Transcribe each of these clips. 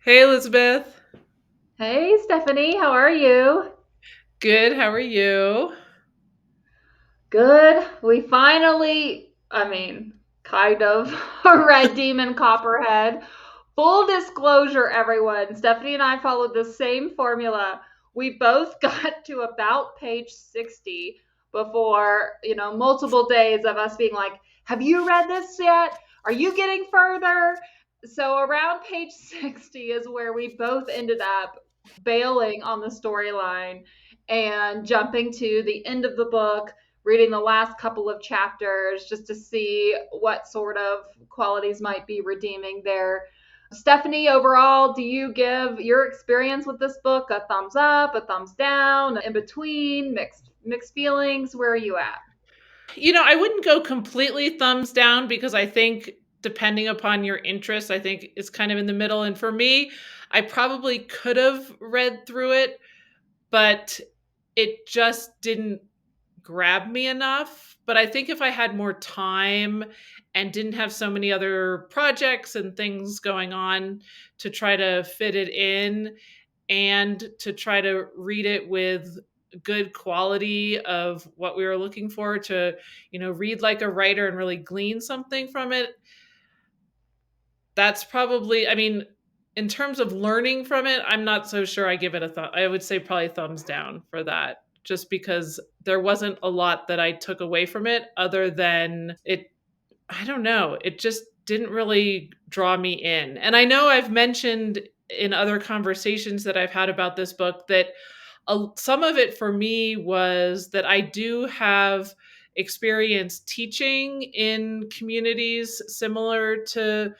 Hey, Elizabeth. Hey, Stephanie, how are you? Good. How are you? Good. We finally, kind of, read Demon Copperhead. Full disclosure, everyone, Stephanie and I followed the same formula. We both got to about page 60 before, multiple days of us being like, have you read this yet? Are you getting further? So around page 60 is where we both ended up bailing on the storyline and jumping to the end of the book, reading the last couple of chapters just to see what sort of qualities might be redeeming there. Stephanie, overall, do you give your experience with this book a thumbs up, a thumbs down, in between, mixed feelings? Where are you at? I wouldn't go completely thumbs down because I think depending upon your interest, I think it's kind of in the middle. And for me, I probably could have read through it, but it just didn't grab me enough. But I think if I had more time and didn't have so many other projects and things going on to try to fit it in, and to try to read it with good quality of what we were looking for to read like a writer and really glean something from it. That's probably, I mean, in terms of learning from it, I'm not so sure I give it a thought. I would say probably thumbs down for that, just because there wasn't a lot that I took away from it other than it. I don't know. It just didn't really draw me in. And I know I've mentioned in other conversations that I've had about this book that some of it for me was that I do have experience teaching in communities similar to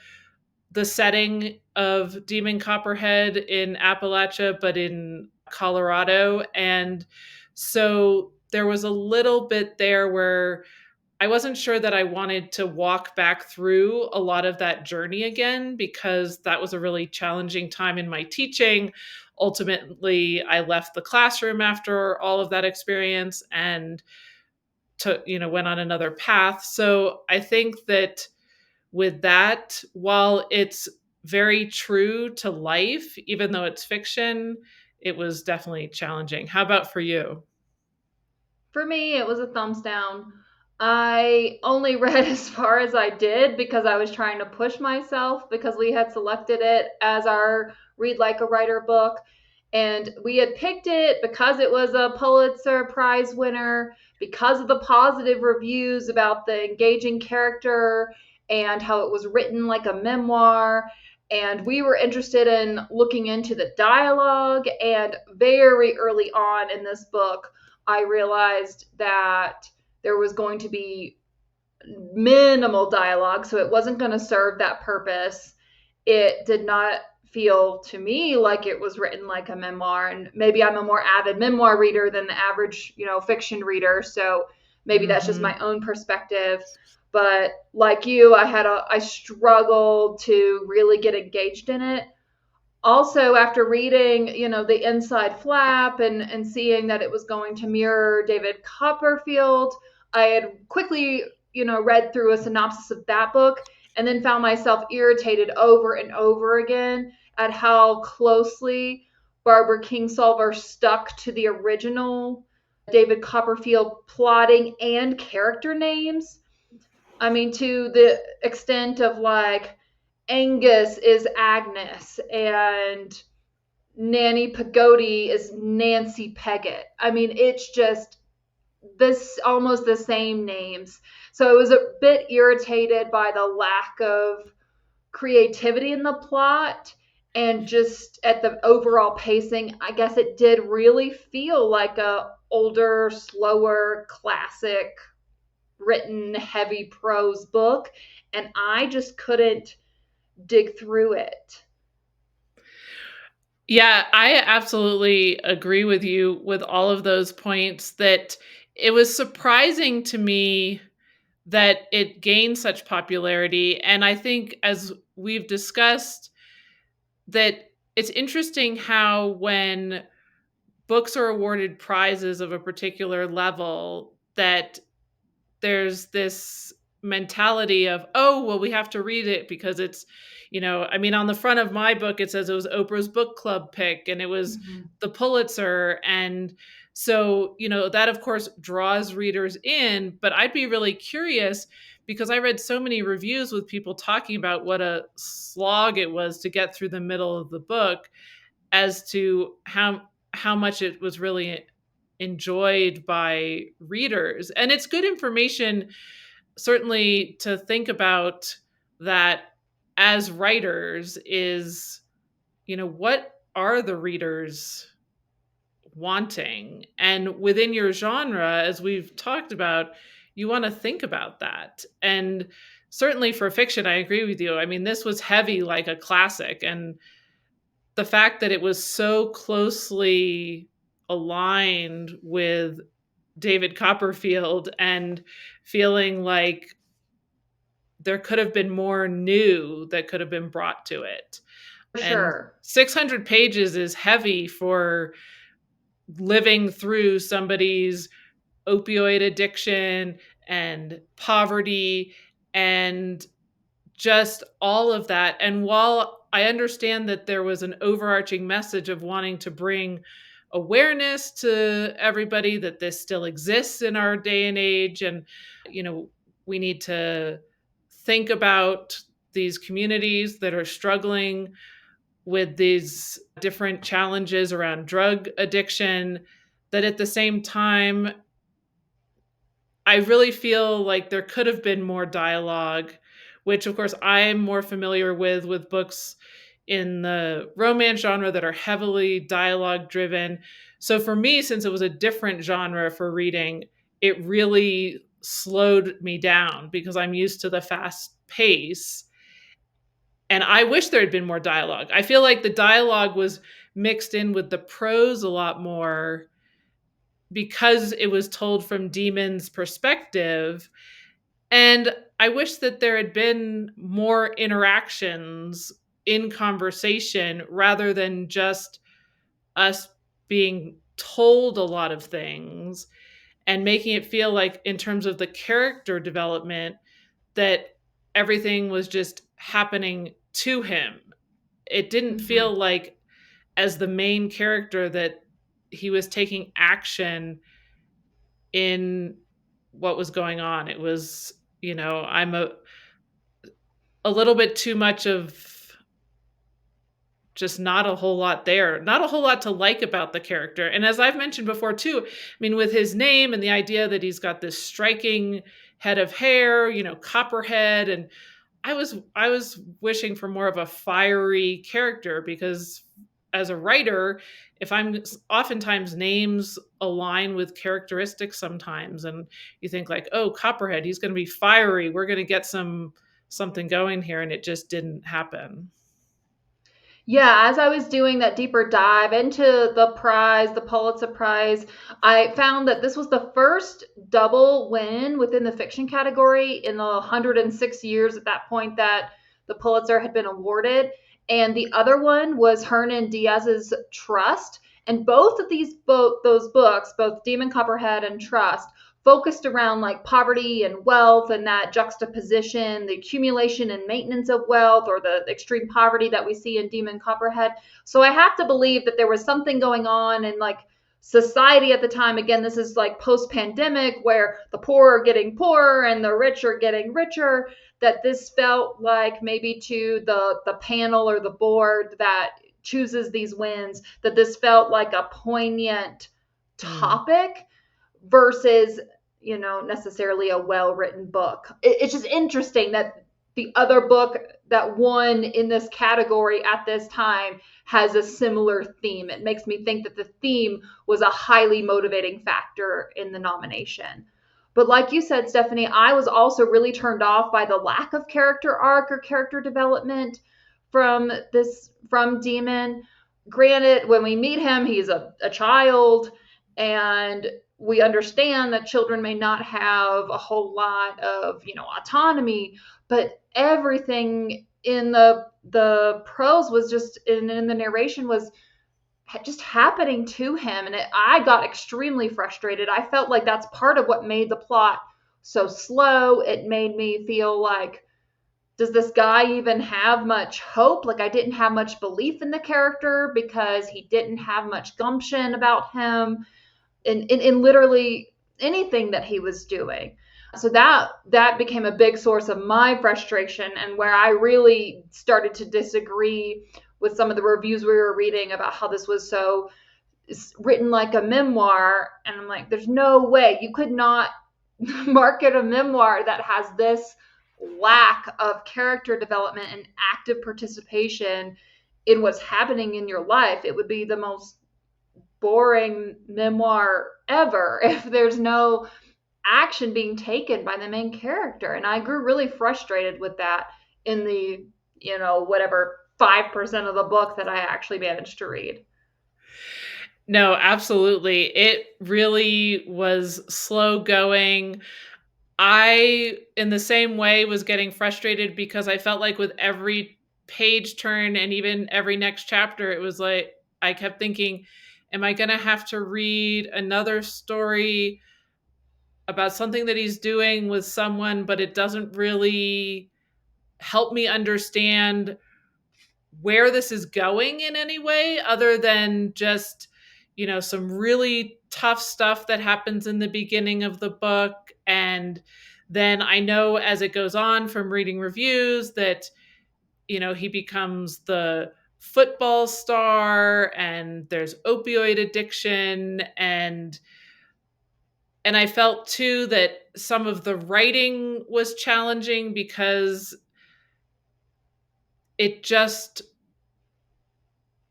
the setting of Demon Copperhead in Appalachia, but in Colorado. And so there was a little bit there where I wasn't sure that I wanted to walk back through a lot of that journey again because that was a really challenging time in my teaching. Ultimately, I left the classroom after all of that experience and went on another path. So I think that with that, while it's very true to life, even though it's fiction, it was definitely challenging. How about for you? For me, it was a thumbs down. I only read as far as I did because I was trying to push myself because we had selected it as our Read Like a Writer book. And we had picked it because it was a Pulitzer Prize winner, because of the positive reviews about the engaging character and how it was written like a memoir. And we were interested in looking into the dialogue. And very early on in this book, I realized that there was going to be minimal dialogue, so it wasn't going to serve that purpose. It did not feel to me like it was written like a memoir, and maybe I'm a more avid memoir reader than the average, fiction reader, so maybe that's just Hmm. my own perspective. But like you, I struggled to really get engaged in it. Also, after reading, the inside flap and seeing that it was going to mirror David Copperfield, I had quickly, read through a synopsis of that book and then found myself irritated over and over again at how closely Barbara Kingsolver stuck to the original David Copperfield plotting and character names. I mean, to the extent of like Angus is Agnes and Nanny Pagodi is Nancy Peggott. I mean, it's just this almost the same names. So I was a bit irritated by the lack of creativity in the plot and just at the overall pacing. I guess it did really feel like a older, slower, classic written heavy prose book, and I just couldn't dig through it. Yeah, I absolutely agree with you with all of those points that it was surprising to me that it gained such popularity. And I think, as we've discussed, that it's interesting how when books are awarded prizes of a particular level, that there's this. mentality of, oh, well, we have to read it because it's, I mean, on the front of my book, it says it was Oprah's book club pick and it was Mhm. the Pulitzer. And so, that of course draws readers in, but I'd be really curious because I read so many reviews with people talking about what a slog it was to get through the middle of the book as to how much it was really enjoyed by readers. And it's good information certainly to think about that as writers is, what are the readers wanting? And within your genre, as we've talked about, you want to think about that. And certainly for fiction, I agree with you. I mean, this was heavy like a classic. And the fact that it was so closely aligned with David Copperfield and feeling like there could have been more new that could have been brought to it. For And sure. 600 pages is heavy for living through somebody's opioid addiction and poverty and just all of that. And while I understand that there was an overarching message of wanting to bring awareness to everybody that this still exists in our day and age, and, we need to think about these communities that are struggling with these different challenges around drug addiction, that at the same time, I really feel like there could have been more dialogue, which of course I'm more familiar with books in the romance genre that are heavily dialogue driven. So for me, since it was a different genre for reading, it really slowed me down because I'm used to the fast pace. And I wish there had been more dialogue. I feel like the dialogue was mixed in with the prose a lot more because it was told from Demon's perspective. And I wish that there had been more interactions in conversation rather than just us being told a lot of things and making it feel like, in terms of the character development, that everything was just happening to him. It didn't Mhm. feel like, as the main character, that he was taking action in what was going on. It was, I'm a little bit too much of just not a whole lot there, not a whole lot to like about the character. And as I've mentioned before too, I mean, with his name and the idea that he's got this striking head of hair, Copperhead, and I was wishing for more of a fiery character because as a writer, if I'm oftentimes names align with characteristics sometimes, and you think like, oh, Copperhead, he's going to be fiery. We're going to get something going here, and it just didn't happen. Yeah, as I was doing that deeper dive into the Pulitzer Prize, I found that this was the first double win within the fiction category in the 106 years at that point that the Pulitzer had been awarded. And the other one was Hernan Diaz's Trust. And both of those books, both Demon Copperhead and Trust, focused around like poverty and wealth and that juxtaposition, the accumulation and maintenance of wealth, or the extreme poverty that we see in Demon Copperhead. So I have to believe that there was something going on in like society at the time. Again, this is like post pandemic where the poor are getting poorer and the rich are getting richer. That this felt like maybe to the panel or the board that chooses these wins, that this felt like a poignant Mm, topic versus necessarily a well written book. It's just interesting that the other book that won in this category at this time has a similar theme. It makes me think that the theme was a highly motivating factor in the nomination. But like you said, Stephanie, I was also really turned off by the lack of character arc or character development from Demon. Granted, when we meet him, he's a child, and we understand that children may not have a whole lot of autonomy, but everything in the prose was just in the narration was just happening to him, and I got extremely frustrated. I felt like that's part of what made the plot so slow. It made me feel like, does this guy even have much hope? Like, I didn't have much belief in the character because he didn't have much gumption about him in literally anything that he was doing. So that became a big source of my frustration, and where I really started to disagree with some of the reviews we were reading about how this was so written like a memoir. And I'm like, there's no way you could not market a memoir that has this lack of character development and active participation in what's happening in your life. It would be the most boring memoir ever if there's no action being taken by the main character. And I grew really frustrated with that in the, whatever 5% of the book that I actually managed to read. No, absolutely. It really was slow going. I, in the same way, was getting frustrated because I felt like with every page turn and even every next chapter, it was like I kept thinking, am I going to have to read another story about something that he's doing with someone, but it doesn't really help me understand where this is going in any way other than just, some really tough stuff that happens in the beginning of the book. And then I know as it goes on from reading reviews that, he becomes the football star and there's opioid addiction. And I felt too that some of the writing was challenging because it just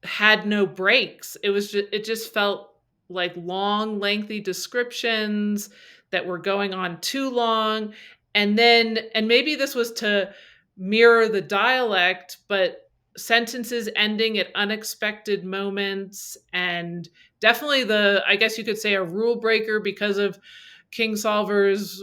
had no breaks. It just felt like long, lengthy descriptions that were going on too long. And maybe this was to mirror the dialect, but sentences ending at unexpected moments, and definitely I guess you could say, a rule breaker because of King Solver's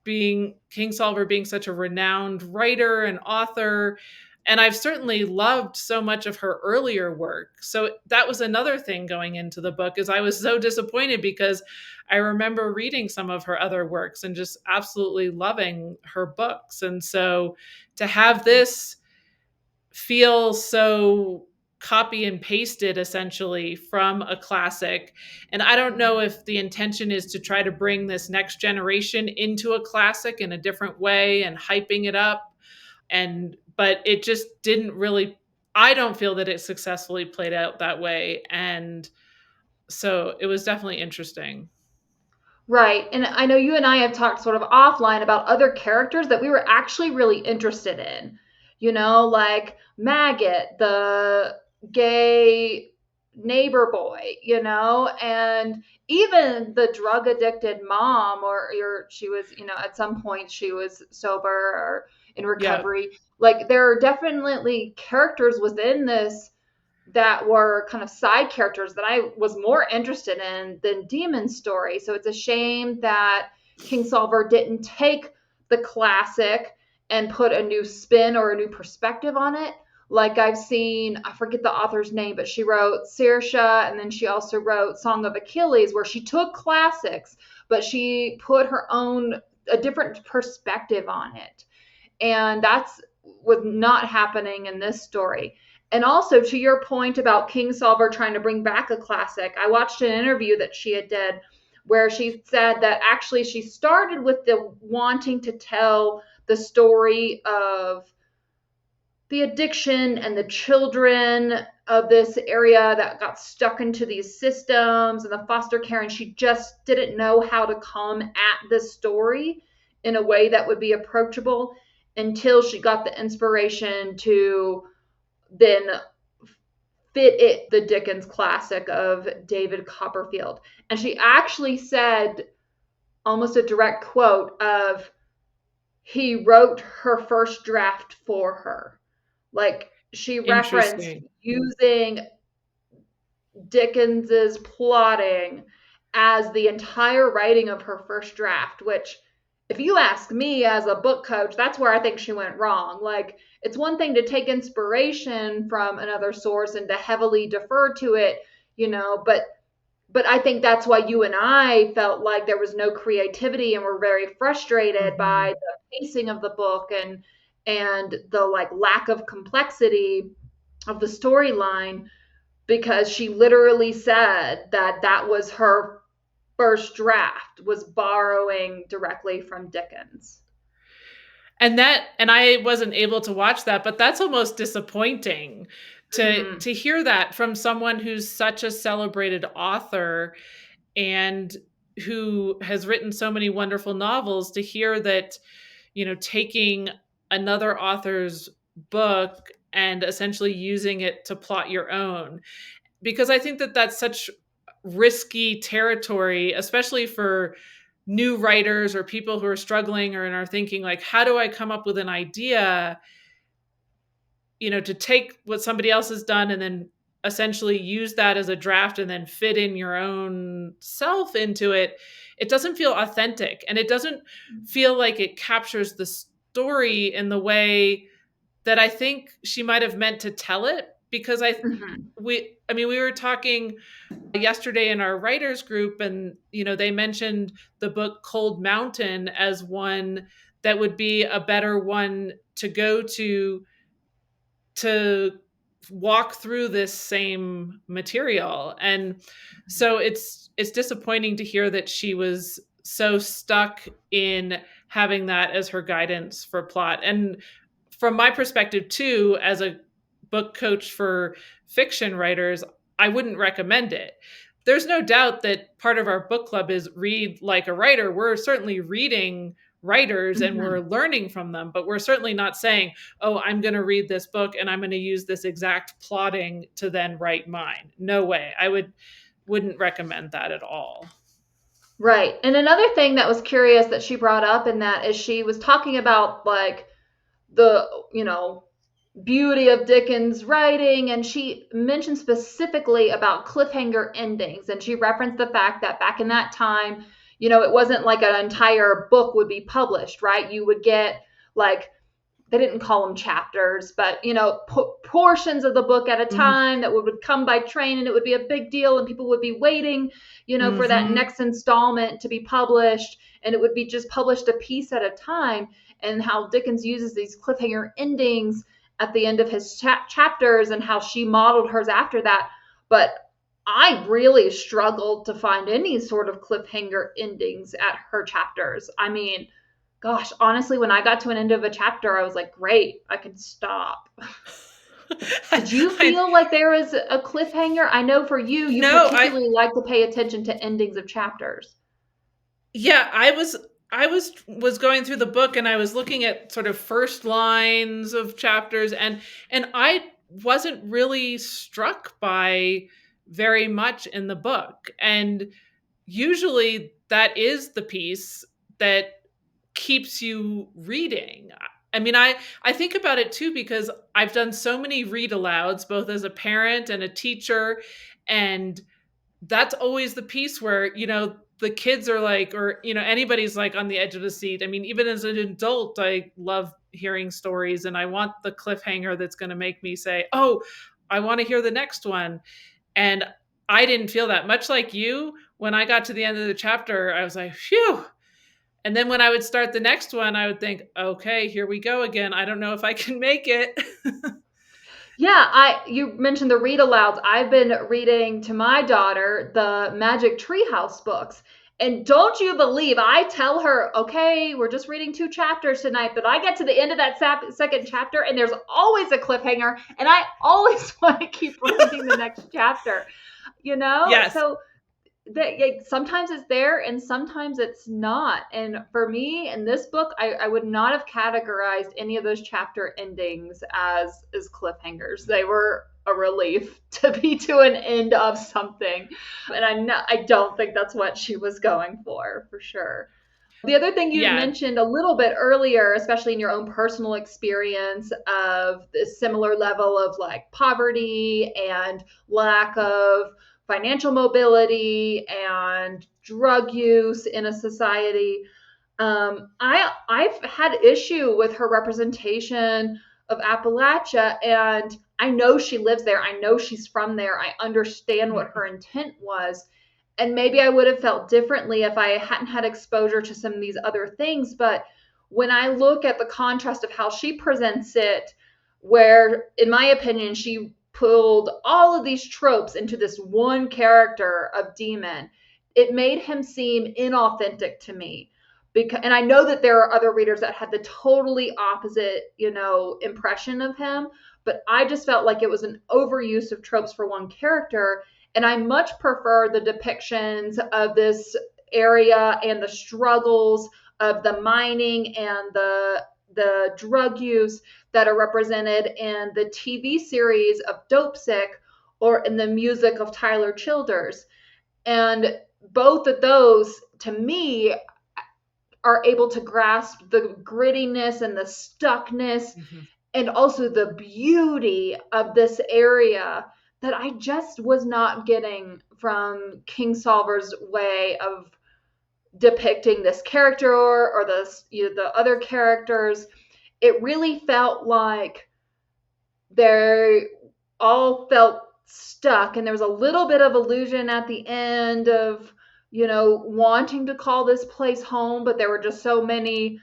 King Solver being such a renowned writer and author. And I've certainly loved so much of her earlier work. So that was another thing going into the book, is I was so disappointed because I remember reading some of her other works and just absolutely loving her books. And so to have this feel so copy and pasted essentially from a classic. And I don't know if the intention is to try to bring this next generation into a classic in a different way and hyping it up. But it just didn't really, I don't feel that it successfully played out that way. And so it was definitely interesting. Right. And I know you and I have talked sort of offline about other characters that we were actually really interested in. Like Maggot, the gay neighbor boy, and even the drug addicted mom, or she was, at some point she was sober or in Yeah. recovery. Like, there are definitely characters within this that were kind of side characters that I was more interested in than Demon's story. So it's a shame that Kingsolver didn't take the classic and put a new spin or a new perspective on it. Like, I've seen, I forget the author's name, but she wrote Saoirse, and then she also wrote Song of Achilles, where she took classics, but she put a different perspective on it. And that's was not happening in this story. And also, to your point about Kingsolver trying to bring back a classic, I watched an interview that she had did where she said that actually she started with the wanting to tell the story of the addiction and the children of this area that got stuck into these systems and the foster care, and she just didn't know how to come at this story in a way that would be approachable until she got the inspiration to then fit it the Dickens classic of David Copperfield. And she actually said, almost a direct quote of, he wrote her first draft for her. Like, she referenced Interesting. using Dickens's plotting as the entire writing of her first draft, which, if you ask me as a book coach, that's where I think she went wrong. Like, it's one thing to take inspiration from another source and to heavily defer to it, but But I think that's why you and I felt like there was no creativity and were very frustrated by Mhm. the pacing of the book and the like lack of complexity of the storyline, because she literally said that that was her first draft, was borrowing directly from Dickens. And I wasn't able to watch that, but that's almost disappointing Mhm. to hear that from someone who's such a celebrated author and who has written so many wonderful novels, to hear that, taking another author's book and essentially using it to plot your own. Because I think that that's such risky territory, especially for new writers or people who are struggling or and are thinking like, how do I come up with an idea, to take what somebody else has done and then essentially use that as a draft and then fit in your own self into it. It doesn't feel authentic, and it doesn't feel like it captures the story in the way that I think she might have meant to tell it. Because Mhm. we were talking yesterday in our writers group, and they mentioned the book Cold Mountain as one that would be a better one to go to walk through this same material. And so it's disappointing to hear that she was so stuck in having that as her guidance for plot. And from my perspective too, as a book coach for fiction writers, I wouldn't recommend it. There's no doubt that part of our book club is read like a writer. We're certainly reading writers and we're Mhm. learning from them, but we're certainly not saying, oh, I'm going to read this book and I'm going to use this exact plotting to then write mine. No way. Wouldn't recommend that at all. Right. And another thing that was curious that she brought up in that is she was talking about like the, beauty of Dickens' writing, and she mentioned specifically about cliffhanger endings, and she referenced the fact that back in that time, it wasn't like an entire book would be published, right? You would get like, they didn't call them chapters, but portions of the book at a Mm-hmm. time that would come by train, and it would be a big deal, and people would be waiting, for that Mm-hmm. next installment to be published, and it would be just published a piece at a time. And how Dickens uses these cliffhanger endings at the end of his chapters, and how she modeled hers after that. But I really struggled to find any sort of cliffhanger endings at her chapters. I mean, gosh, honestly, when I got to an end of a chapter, I was like, great, I can stop. Did you I, feel like there was a cliffhanger? I know for you, you no, I particularly like to pay attention to endings of chapters. yeah, I was going through the book and I was looking at sort of first lines of chapters, and I wasn't really struck by very much in the book. And usually that is the piece that keeps you reading. I think about it too because I've done so many read alouds both as a parent and a teacher, and that's always the piece where, the kids are like, or, anybody's like on the edge of the seat. I mean, even as an adult, I love hearing stories and I want the cliffhanger that's going to make me say, oh, I want to hear the next one. And I didn't feel that much like you. When I got to the end of the chapter, I was like, phew. And then when I would start the next one, I would think, okay, here we go again. I don't know if I can make it. Yeah, you mentioned the read alouds. I've been reading to my daughter the Magic Treehouse books. And don't you believe I tell her, okay, we're just reading 2 chapters tonight, but I get to the end of that second chapter and there's always a cliffhanger, and I always want to keep reading the next chapter, Yes. So that sometimes it's there and sometimes it's not. And for me in this book, I would not have categorized any of those chapter endings as cliffhangers. They were a relief to be to an end of something. And I don't think that's what she was going for sure. The other thing you'd Yeah. mentioned a little bit earlier, especially in your own personal experience of the similar level of like poverty and lack of financial mobility and drug use in a society. I've had issue with her representation of Appalachia, and I know she lives there. I know she's from there. I understand what Mhm. her intent was, and maybe I would have felt differently if I hadn't had exposure to some of these other things. But when I look at the contrast of how she presents it, where, in my opinion, she pulled all of these tropes into this one character of Demon, it made him seem inauthentic to me. Because, and I know that there are other readers that had the totally opposite, impression of him, but I just felt like it was an overuse of tropes for one character, and I much prefer the depictions of this area and the struggles of the mining and the drug use that are represented in the TV series of Dope Sick or in the music of Tyler Childers. And both of those, to me, are able to grasp the grittiness and the stuckness Mhm. and also the beauty of this area that I just was not getting from King Solver's way of depicting this character or the other characters. It really felt like they all felt stuck, and there was a little bit of illusion at the end of wanting to call this place home, but there were just so many,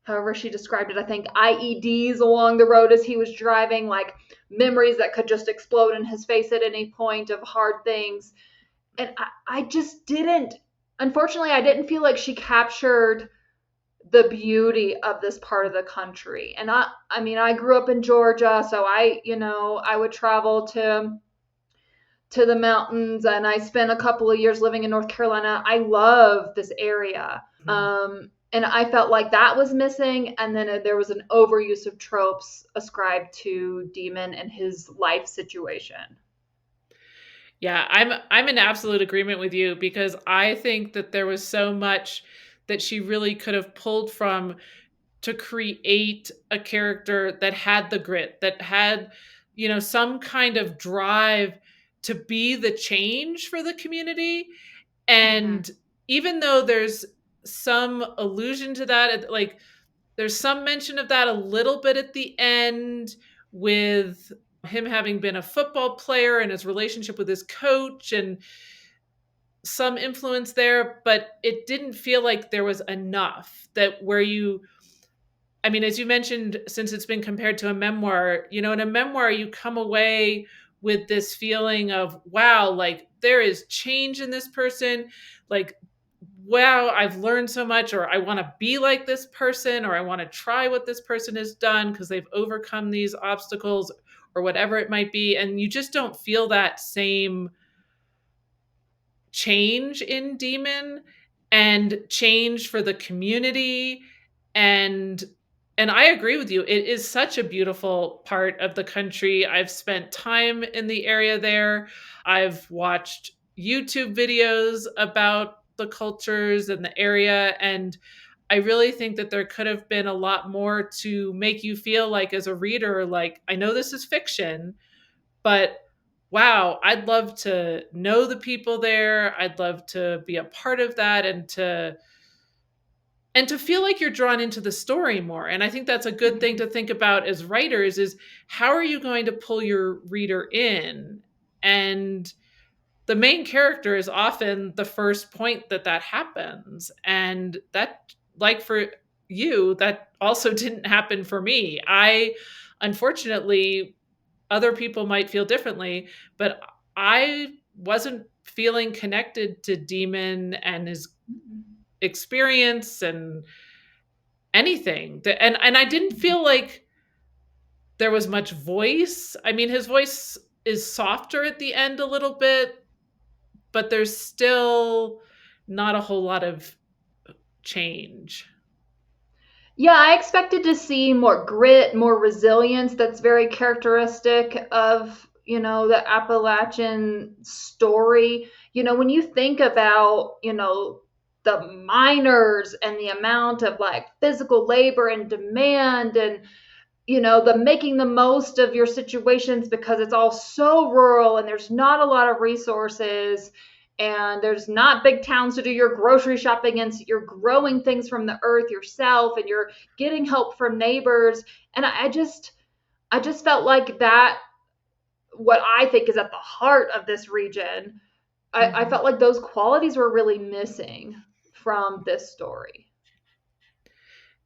however she described it, I think IEDs along the road as he was driving, like memories that could just explode in his face at any point of hard things. And I just didn't, unfortunately, I didn't feel like she captured the beauty of this part of the country. And I mean, I grew up in Georgia, so I would travel to the mountains, and I spent a couple of years living in North Carolina. I love this area. Mhm. And I felt like that was missing. And then there was an overuse of tropes ascribed to Demon and his life situation. Yeah, I'm in absolute agreement with you because I think that there was so much that she really could have pulled from to create a character that had the grit, that had, some kind of drive to be the change for the community. Mm-hmm. And even though there's some allusion to that, like there's some mention of that a little bit at the end with him having been a football player and his relationship with his coach and some influence there, but it didn't feel like there was enough that where you I mean, as you mentioned, since it's been compared to a memoir, in a memoir, you come away with this feeling of, wow, like there is change in this person. Like, wow, I've learned so much, or I want to be like this person, or I want to try what this person has done because they've overcome these obstacles, or whatever it might be. And you just don't feel that same change in Demon and change for the community and I agree with you. It is such a beautiful part of the country. I've spent time in the area there. I've watched YouTube videos about the cultures and the area, and I really think that there could have been a lot more to make you feel like, as a reader, like, I know this is fiction, but wow, I'd love to know the people there. I'd love to be a part of that and to feel like you're drawn into the story more. And I think that's a good thing Mm-hmm. to think about as writers is how are you going to pull your reader in? And the main character is often the first point that happens. And that, like for you, that also didn't happen for me. I unfortunately, other people might feel differently, but I wasn't feeling connected to Demon and his experience and anything. And I didn't feel like there was much voice. I mean, his voice is softer at the end a little bit, but there's still not a whole lot of change. Yeah, I expected to see more grit, more resilience. That's very characteristic of, the Appalachian story. When you think about, the miners and the amount of like physical labor and demand and the making the most of your situations because it's all so rural and there's not a lot of resources and there's not big towns to do your grocery shopping in, so you're growing things from the earth yourself and you're getting help from neighbors. And I just felt like that, what I think is at the heart of this region, I felt like those qualities were really missing from this story.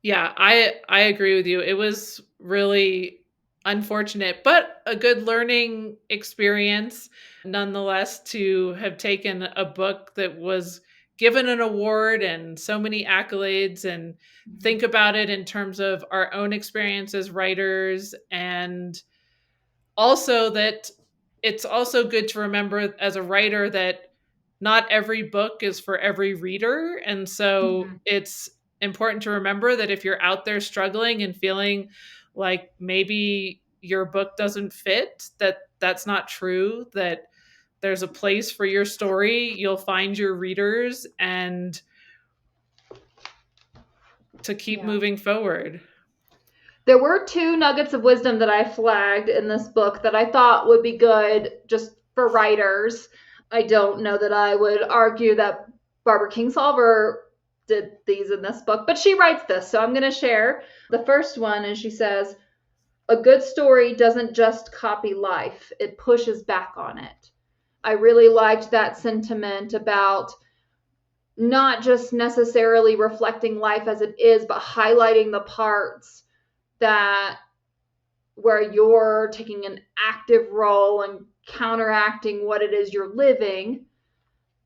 Yeah, I agree with you. It was really unfortunate, but a good learning experience nonetheless to have taken a book that was given an award and so many accolades and think about it in terms of our own experience as writers, and also that it's also good to remember as a writer that not every book is for every reader. And so Mhm. it's important to remember that if you're out there struggling and feeling like maybe your book doesn't fit, that that's not true, that there's a place for your story, you'll find your readers, and to keep Yeah. moving forward. There were two nuggets of wisdom that I flagged in this book that I thought would be good just for writers. I don't know that I would argue that Barbara Kingsolver did these in this book, but she writes this, so I'm going to share. The first one is she says, a good story doesn't just copy life, it pushes back on it. I really liked that sentiment about not just necessarily reflecting life as it is, but highlighting the parts that where you're taking an active role and counteracting what it is you're living.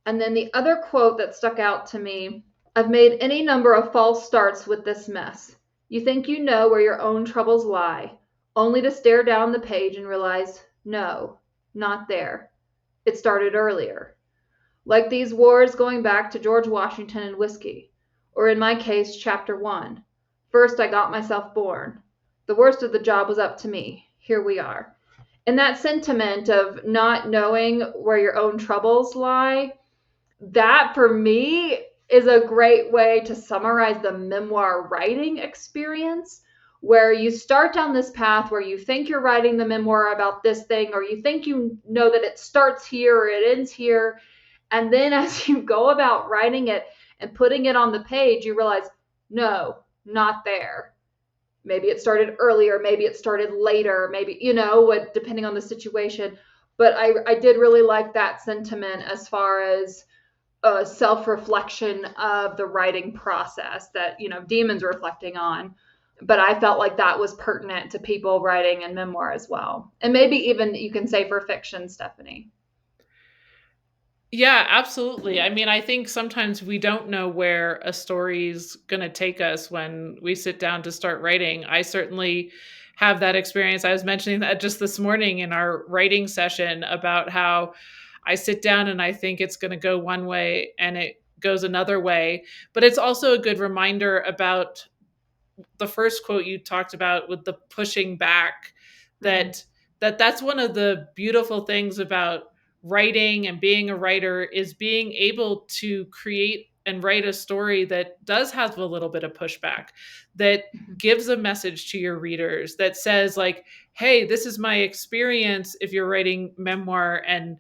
And then the other quote that stuck out to me, I've made any number of false starts with this mess. You think you know where your own troubles lie, only to stare down the page and realize, no, not there. It started earlier. Like these wars going back to George Washington and whiskey, or in my case, chapter 1. First, I got myself born. The worst of the job was up to me. Here we are. And that sentiment of not knowing where your own troubles lie, that for me is a great way to summarize the memoir writing experience, where you start down this path where you think you're writing the memoir about this thing, or you think you know that it starts here or it ends here. And then as you go about writing it and putting it on the page, you realize, no, not there. Maybe it started earlier, maybe it started later, maybe, what, depending on the situation. But I did really like that sentiment as far as a self-reflection of the writing process that, Demon's reflecting on. But I felt like that was pertinent to people writing in memoir as well. And maybe even you can say for fiction, Stephanie. Yeah, absolutely. I mean, I think sometimes we don't know where a story's going to take us when we sit down to start writing. I certainly have that experience. I was mentioning that just this morning in our writing session about how I sit down and I think it's going to go one way and it goes another way. But it's also a good reminder about the first quote you talked about with the pushing back, Mm-hmm. that that's one of the beautiful things about writing and being a writer, is being able to create and write a story that does have a little bit of pushback, that gives a message to your readers, that says like, hey, this is my experience if you're writing memoir, and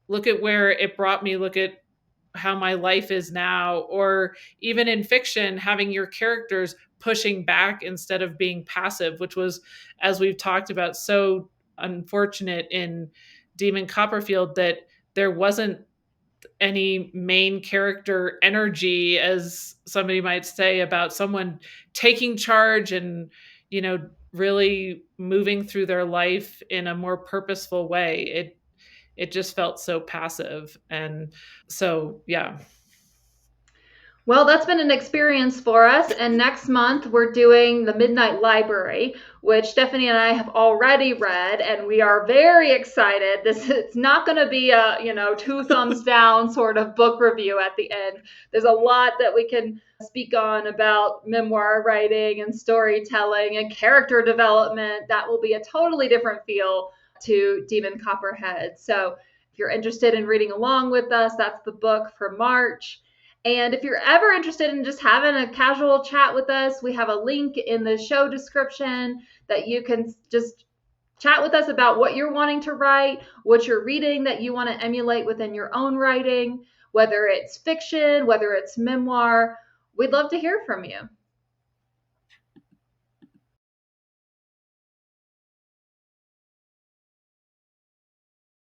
look at where it brought me, look at how my life is now. Or even in fiction, having your characters pushing back instead of being passive, which was, as we've talked about, so unfortunate in Demon Copperfield, that there wasn't any main character energy, as somebody might say, about someone taking charge and, really moving through their life in a more purposeful way. It just felt so passive. And so, yeah. Well, that's been an experience for us. And next month, we're doing The Midnight Library, which Stephanie and I have already read, and we are very excited. It's not going to be a, two thumbs down sort of book review at the end. There's a lot that we can speak on about memoir writing and storytelling and character development. That will be a totally different feel to Demon Copperhead. So if you're interested in reading along with us, that's the book for March. And if you're ever interested in just having a casual chat with us, we have a link in the show description that you can just chat with us about what you're wanting to write, what you're reading that you want to emulate within your own writing, whether it's fiction, whether it's memoir. We'd love to hear from you.